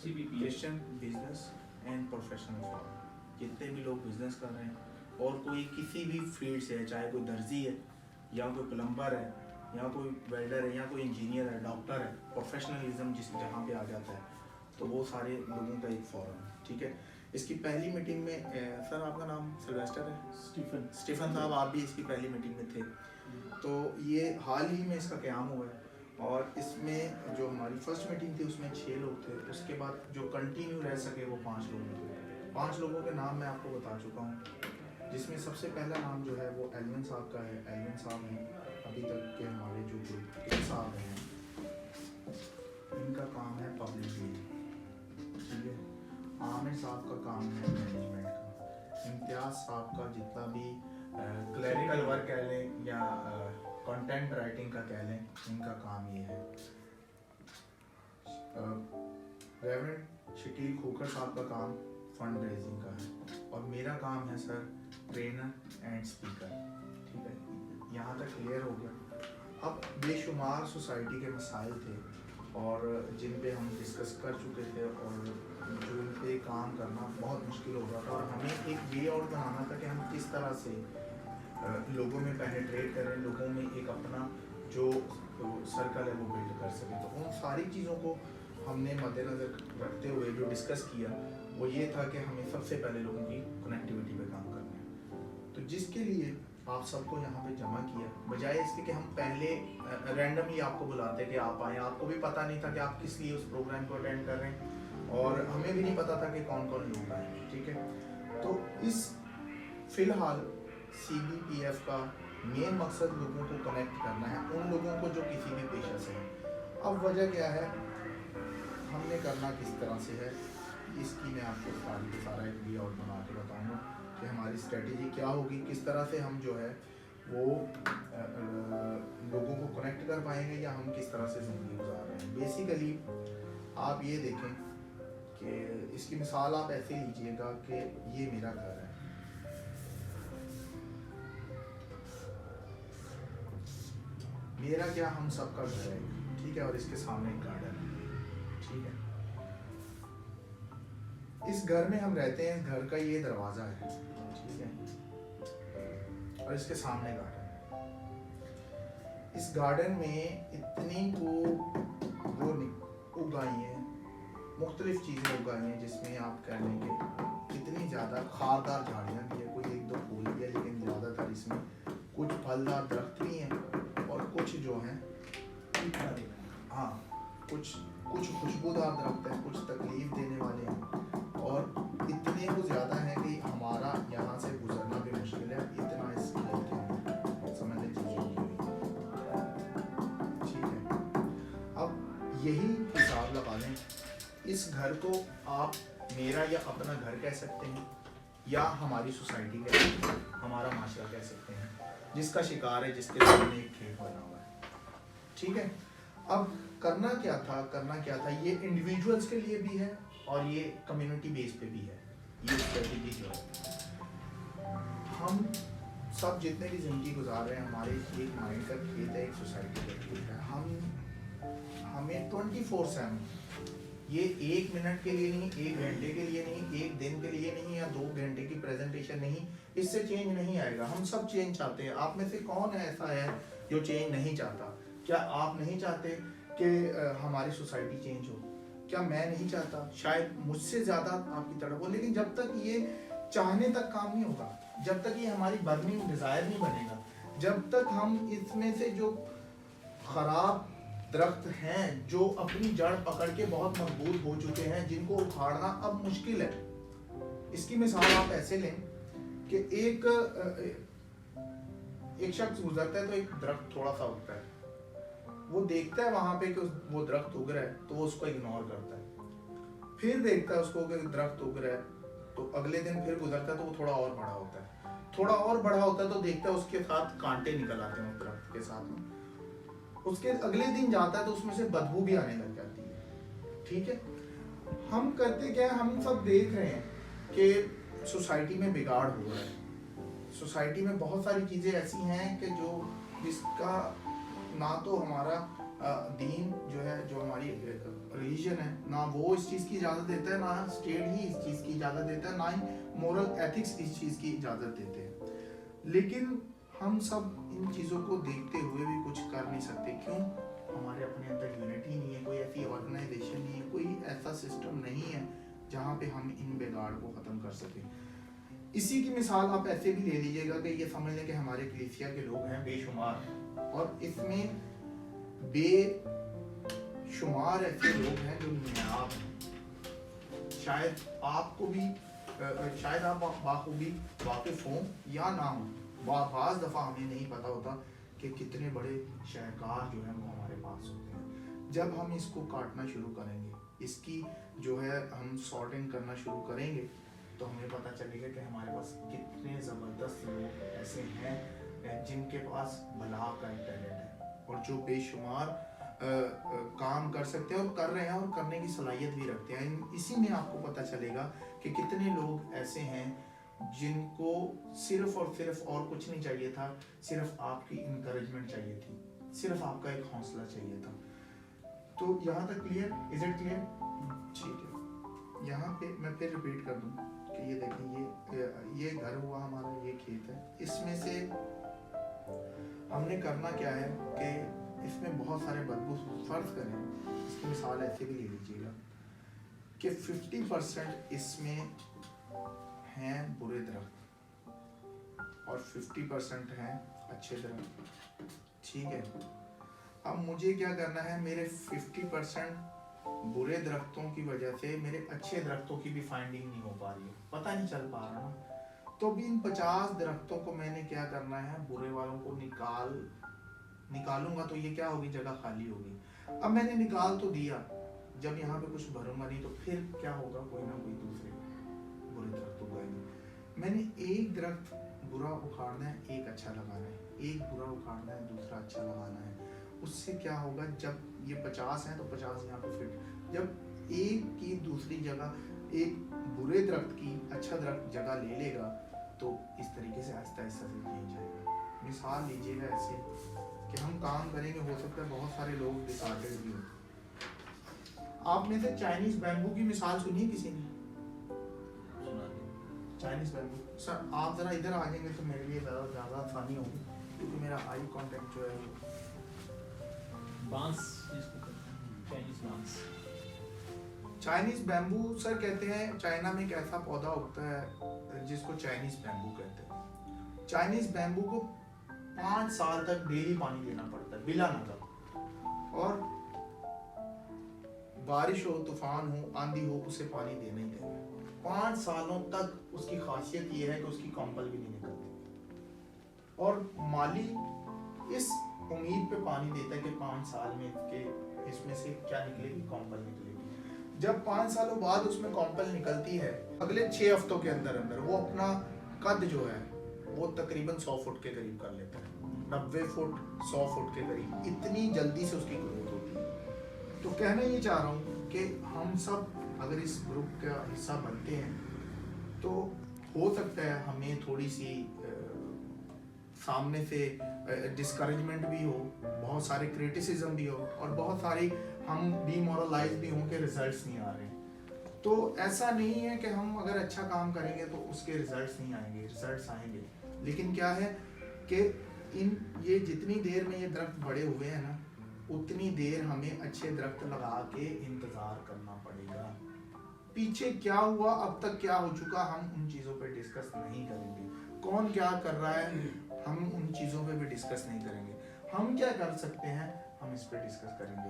Christian business and professional forum. जितने भी लोग बिजनेस कर रहे हैं और कोई किसी भी फील्ड से है, चाहे कोई दर्जी है या कोई प्लम्बर है या कोई वेल्डर है या कोई इंजीनियर है, डॉक्टर है, प्रोफेशनलिज्म जिस जहाँ पे आ जाता है, तो वो सारे लोगों का एक फोरम है। ठीक है, इसकी पहली मीटिंग में सर आपका नाम सिल्वेस्टर है? स्टीफन साहब, आप भी इसकी पहली मीटिंग में थे। तो ये हाल ही में इसका क़याम हुआ है और इसमें जो हमारी फर्स्ट मीटिंग थी उसमें 6 लोग थे। उसके बाद जो कंटिन्यू रह सके वो 5 लोग थे। 5 लोगों के नाम मैं आपको बता चुका हूँ, जिसमें सबसे पहला नाम जो है वो एलविन साहब का है। एलविन साहब हैं अभी तक के हमारे जो ग्रुप के साहब हैं, इनका काम है पब्लिक डीलिंग। ठीक है, आमिर साहब का काम है मैनेजमेंट का। इम्तियाज़ साहब का जितना भी क्लरिकल वर्क कह लें या कंटेंट राइटिंग का कह लें, इनका काम ये है। रेवरेंड शकील खोखर साहब का काम फंड रेजिंग का है और मेरा काम है सर ट्रेनर एंड स्पीकर। ठीक है, यहाँ तक क्लियर हो गया। अब बेशुमार सोसाइटी के मसाइल थे और जिन पे हम डिस्कस कर चुके थे और जो इन पे काम करना बहुत मुश्किल हो रहा था और हमें एक वे आउट बनाना था कि हम किस तरह से लोगों में पेनिट्रेट करें, लोगों में एक अपना जो सर्कल है वो बिल्ड कर सकें। तो उन सारी चीज़ों को हमने मद्देनज़र रखते हुए जो डिस्कस किया वो ये था कि हमें सबसे पहले लोगों की कनेक्टिविटी पे काम करना है। तो जिसके लिए आप सबको यहाँ पे जमा किया, बजाय इसके कि हम पहले रैंडमली आपको बुलाते कि आप आएँ। आपको भी पता नहीं था कि आप किस लिए उस प्रोग्राम को अटेंड कर रहे हैं और हमें भी नहीं पता था कि कौन कौन लोग आए। ठीक है, तो इस फिलहाल CBPF का मेन मकसद लोगों को कनेक्ट करना है, उन लोगों को जो किसी भी पेशा से हैं। अब वजह क्या है, हमने करना किस तरह से है, इसकी मैं आपको सारा एक वे आउट बना के बताऊँगा कि हमारी स्ट्रेटेजी क्या होगी, किस तरह से हम जो है वो लोगों को कनेक्ट कर पाएंगे या हम किस तरह से ज़िंदगी गुजार रहे हैं। बेसिकली आप ये देखें कि इसकी मिसाल आप ऐसे लीजिएगा कि ये मेरा घर है, मेरा क्या हम सबका घर है, ठीक है, और इसके सामने एक गार्डन है। ठीक है, इस घर में हम रहते हैं, घर का ये दरवाजा है, ठीक है, और इसके सामने गार्डन है। इस गार्डन में इतनी वो उगाई हैं, मुख्तलिफ चीज़ें उगाई हैं, जिसमें आप कह लेंगे इतनी ज़्यादा खारदार झाड़ियाँ भी है, कोई एक दो फूल भी है, लेकिन ज़्यादातर इसमें कुछ फलदार दरख्त भी हैं और कुछ जो हैं हाँ कुछ खुशबूदार दरख्त हैं, कुछ तकलीफ देने वाले हैं और इतने वो ज़्यादा हैं कि हमारा यहाँ से गुजरना भी मुश्किल है। इतना इस समझने चीज़ों की हुई। ठीक है, अब यही हिसाब लगा लें, इस घर को आप मेरा या अपना घर कह सकते हैं या हमारी सोसाइटी कह सकते हैं, हमारा माशरा कह सकते हैं, जिसका शिकार है, जिसके सामने एक खेत बना हुआ है। ठीक है, अब करना क्या था, ये इंडिविजुअल्स के लिए भी है और ये कम्युनिटी बेस पे भी है। ये स्ट्रेटेजी जो है, हम सब जितने भी ज़िंदगी गुजार रहे हैं, हमारे एक माइंड का खेत है, एक सोसाइटी का खेत है। हमें 24/7 ये 1 मिनट के लिए नहीं, 1 घंटे के लिए नहीं, 1 दिन के लिए नहीं या 2 घंटे की प्रेजेंटेशन नहीं, इससे चेंज नहीं आएगा। हम सब चेंज चाहते हैं। आप में से कौन ऐसा है जो चेंज नहीं चाहता? क्या आप नहीं चाहते कि हमारी सोसाइटी चेंज हो? क्या मैं नहीं चाहता? शायद मुझसे ज़्यादा आपकी तरफ हो, लेकिन जब तक ये चाहने तक काम नहीं होगा, जब तक ये हमारी बर्निंग डिज़ायर नहीं बनेगा, जब तक हम इसमें से जो ख़राब दरख्त हैं, जो अपनी जड़ पकड़ के बहुत मजबूत हो चुके हैं, जिनको उखाड़ना अब मुश्किल है। इसकी मिसाल आप ऐसे लें कि एक शख्स गुजरता है तो एक दरख्त थोड़ा सा उगता है, वो देखता है वहां पे कि वो दरख्त उग रहा है तो वो उसको इग्नोर करता है। फिर देखता है उसको कि दरख्त उग रहा है, तो अगले दिन फिर गुजरता है तो वो थोड़ा और बड़ा होता है, थोड़ा और बड़ा होता है तो देखता है उसके साथ कांटे निकल आते हैं उस दरख्त के साथ में। उसके अगले दिन जाता है तो उसमें से बदबू भी आने लग जाती है। ठीक है, हम करते क्या है, हम सब देख रहे हैं कि सोसाइटी में बिगाड़ हो रहा है। सोसाइटी में बहुत सारी चीज़ें ऐसी हैं कि जो जिसका ना तो हमारा दीन जो है, जो हमारी रिलीजन है ना, वो इस चीज़ की इजाज़त देता है, ना स्टेट ही इस चीज़ की इजाज़त देता है, ना ही मोरल एथिक्स इस चीज़ की इजाज़त देते हैं। लेकिन हम सब इन चीज़ों को देखते हुए भी कुछ कर नहीं सकते। क्यों? हमारे अपने अंदर यूनिटी नहीं है, कोई ऐसी ऑर्गेनाइजेशन नहीं है, कोई ऐसा सिस्टम नहीं है जहाँ पे हम इन बिगाड़ को ख़त्म कर सकें। इसी की मिसाल आप ऐसे भी ले लीजिएगा कि ये समझ लें कि हमारे कलीसिया के लोग हैं बेशुमार, और इसमें बेशुमार ऐसे लोग हैं जो नायाब हैं। शायद आपको भी शायद आप बाखूबी वाकिफ हों या ना हों, बाज़ दफ़ा हमें नहीं पता होता कि कितने बड़े शाहकार जो हैं वो हमारे पास होते हैं। जब हम इसको काटना शुरू करेंगे, इसकी जो है हम सॉर्टिंग करना शुरू करेंगे, तो हमें पता चलेगा कि हमारे पास कितने ज़बरदस्त लोग ऐसे हैं जिनके पास भला का टैलेंट है और जो बेशुमार काम कर सकते हैं और कर रहे हैं और करने की सलाहियत भी रखते हैं। इसी में आपको पता चलेगा कि कितने लोग ऐसे हैं जिनको सिर्फ और सिर्फ और कुछ नहीं चाहिए था, सिर्फ आपकी इंकरेजमेंट चाहिए थी, सिर्फ आपका एक हौसला चाहिए था। तो यहाँ तक क्लियर? Is it clear? ठीक है। यहाँ पे मैं फिर रिपीट कर दूँ कि ये देखें, ये घर हुआ हमारा, ये खेत है। इसमें से हमने करना क्या है कि इसमें बहुत सारे बदबू, फर्ज करें इसकी मिसाल ऐसे भी ले लीजिएगा कि 50% इसमें हैं बुरे दरख्त और 50% हैं अच्छे दरख्त। ठीक है, अब मुझे क्या करना है, मेरे 50% बुरे दरख्तों की वजह से मेरे अच्छे दरख्तों की भी फाइंडिंग नहीं हो पा रही है, पता नहीं चल पा रहा ना। तो भी इन 50 दरख्तों को मैंने क्या करना है, बुरे वालों को निकालूंगा तो ये क्या होगी, जगह खाली होगी। अब मैंने निकाल तो दिया, जब यहाँ पे कुछ भरूंगा नहीं तो फिर क्या होगा, कोई ना कोई दूसरे बुरे दरख्त उगाएंगे। मैंने एक दरख्त बुरा उखाड़ना है, एक अच्छा लगाना है, एक बुरा उखाड़ना है, दूसरा अच्छा लगाना है। उससे क्या होगा, जब ये 50 हैं तो 50 यहाँ पे फिट, जब एक की दूसरी जगह एक बुरे दरख्त की अच्छा दरख्त जगह ले लेगा तो इस तरीके से आहिस्ता आहिस्ता से चेंज आएगा। मिसाल लीजिएगा ऐसे कि हम काम करेंगे, हो सकता है बहुत सारे लोग डिसऑर्डर्ड भी हों। आप में से चाइनीज बैम्बू की मिसाल सुनी किसी ने? चाइनीज बैम्बू सर, आप जरा इधर आ जाएंगे तो मेरे लिए ज़्यादा आसानी होगी, क्योंकि मेरा आई कांटेक्ट जो है बांस जिसको कहते हैं, चाइनीज बांस। चाइनीज बैम्बू सर कहते हैं, चाइना में एक ऐसा पौधा उगता है जिसको चाइनीज बैम्बू कहते हैं। चाइनीज बैम्बू को 5 साल तक डेली पानी देना पड़ता है बिला नजर, और बारिश हो, तूफान हो, आंधी हो, उसे पानी देना ही देना। 5 सालों तक उसकी खासियत ये है कि उसकी कॉम्पल भी नहीं निकलती, और माली इस उम्मीद पे पानी देता है कि 5 साल में इसमें से क्या निकलेगी, कॉम्पल निकलेगी। जब 5 सालों बाद उसमें कॉम्पल निकलती है, अगले 6 हफ्तों के अंदर अंदर वो अपना कद जो है वो तकरीबन 100 फुट के करीब कर लेता है, 90 फुट 100 फुट के करीब, इतनी जल्दी से उसकी ग्रोथ होती है। तो कहना ये चाह रहा हूँ कि हम सब अगर इस ग्रुप का हिस्सा बनते हैं तो हो सकता है हमें थोड़ी सी सामने से डिस्करेजमेंट भी हो, बहुत सारे क्रिटिसिज्म भी हो, और बहुत सारी हम डीमोरलाइज भी हों कि रिजल्ट्स नहीं आ रहे हैं। तो ऐसा नहीं है कि हम अगर अच्छा काम करेंगे तो उसके रिजल्ट्स नहीं आएंगे, रिजल्ट्स आएंगे। लेकिन क्या है कि ये जितनी देर में ये दरख्त बड़े हुए हैं ना, उतनी देर हमें अच्छे दरख्त लगा के इंतज़ार करना पड़ेगा। पीछे क्या हुआ, अब तक क्या हो चुका, हम उन चीज़ों पे डिस्कस नहीं करेंगे। कौन क्या कर रहा है, हम उन चीज़ों पे भी डिस्कस नहीं करेंगे। हम क्या कर सकते हैं, हम इस पे डिस्कस करेंगे।